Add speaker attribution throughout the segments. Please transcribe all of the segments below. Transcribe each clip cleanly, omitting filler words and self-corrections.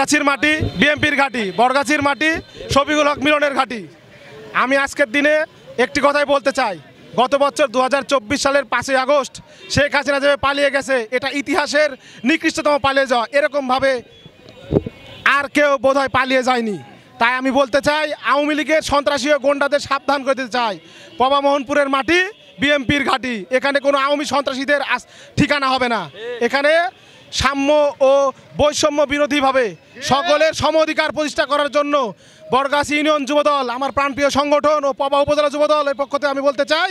Speaker 1: বরগাছির মাটি বিএনপির ঘাঁটি, বরগাছির মাটি শফিকুল হক মিলনের ঘাঁটি। আমি আজকের দিনে একটি কথাই বলতে চাই, গত বছর 2024 সালের 5ই আগস্ট শেখ হাসিনা যেভাবে পালিয়ে গেছে, এটা ইতিহাসের নিকৃষ্টতম পালিয়ে যাওয়া। এরকমভাবে আর কেউ বোধহয় পালিয়ে যায়নি। তাই আমি বলতে চাই, আওয়ামী লীগের সন্ত্রাসী ও গুন্ডাদের সাবধান করে দিতে চাই, পবা মোহনপুরের মাটি বিএনপির ঘাঁটি, এখানে কোনো আওয়ামী সন্ত্রাসীদের ঠিকানা হবে না। এখানে সাম্য ও বৈষম্য বিরোধীভাবে সকলের সম অধিকার প্রতিষ্ঠা করার জন্য বরগাছি ইউনিয়ন যুবদল, আমার প্রাণপ্রিয় সংগঠন, ও পবা উপজেলা যুবদল এর পক্ষ থেকে আমি বলতে চাই,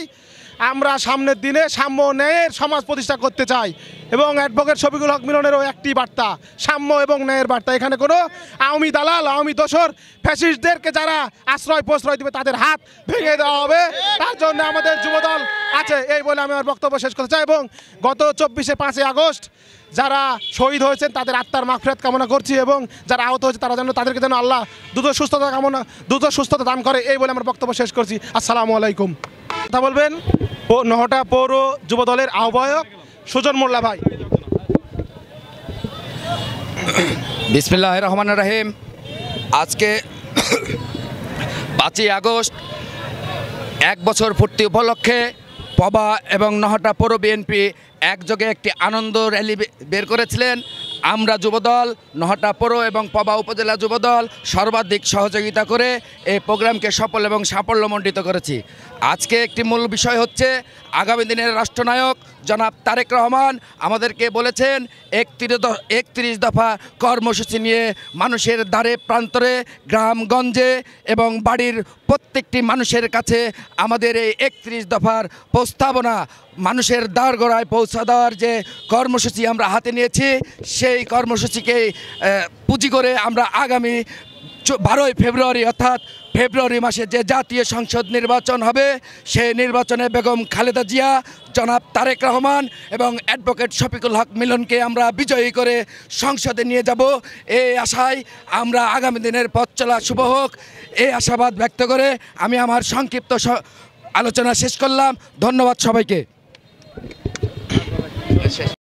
Speaker 1: আমরা সামনের দিনে সাম্য ন্যায়ের সমাজ প্রতিষ্ঠা করতে চাই। এবং অ্যাডভোকেট শফিকুল হক মিলনেরও একটি বার্তা, সাম্য এবং ন্যায়ের বার্তা। এখানে কোনো আওয়ামী দালাল, আওয়ামী দোসর, ফ্যাসিস্টদেরকে যারা আশ্রয় প্রশ্রয় দেবে তাদের হাত ভেঙে দেওয়া হবে, তার জন্য আমাদের যুবদল আছে। এই বলে আমি আমার বক্তব্য শেষ করতে চাই। এবং গত 5ই আগস্ট যারা শহীদ হয়েছেন তাদের আত্মার মাগফিরাত কামনা করছি, এবং যারা আহত হয়েছে তাদেরকে যেন আল্লাহ দ্রুত সুস্থতা দান করে, এই বলে আমার বক্তব্য শেষ করছি। আসসালামু আলাইকুম। কথা বলবেন নহটা পৌর যুবদলের আহ্বায়ক সুজন মোল্লা ভাই।
Speaker 2: বিসমিল্লাহির রহমানির রহিম। আজকে 5ই আগস্ট 1 বছর পূর্তি উপলক্ষে পবা এবং নহটা পৌর বিএনপি একযোগে একটি আনন্দ র্যালি বের করেছিলেন। আমরা যুবদল, নহটা পৌর এবং পবা উপজেলা যুবদল সর্বাধিক সহযোগিতা করে এই প্রোগ্রামকে সফল এবং সাফল্যমণ্ডিত করেছি। আজকে একটি মূল বিষয় হচ্ছে, আগামী দিনের রাষ্ট্রনায়ক জনাব তারেক রহমান আমাদেরকে বলেছেন 31 দফা কর্মসূচি নিয়ে মানুষের দ্বারে প্রান্তরে, গ্রামগঞ্জে এবং বাড়ির প্রত্যেকটি মানুষের কাছে আমাদের এই 31 দফার প্রস্তাবনা মানুষের দ্বারগোড়ায় পৌঁছা দেওয়ার যে কর্মসূচি আমরা হাতে নিয়েছি, সেই কর্মসূচিকে পুঁজি করে আমরা আগামী 12ই ফেব্রুয়ারি অর্থাৎ ফেব্রুয়ারি মাসে যে জাতীয় সংসদ নির্বাচন হবে, সেই নির্বাচনে বেগম খালেদা জিয়া, জনাব তারেক রহমান এবং অ্যাডভোকেট শফিকুল হক মিলনকে আমরা বিজয়ী করে সংসদে নিয়ে যাব। এই আশায় আমরা আগামী দিনের পথ চলা শুভ হোক, এই আশাবাদ ব্যক্ত করে আমি আমার সংক্ষিপ্ত আলোচনা শেষ করলাম। ধন্যবাদ সবাইকে।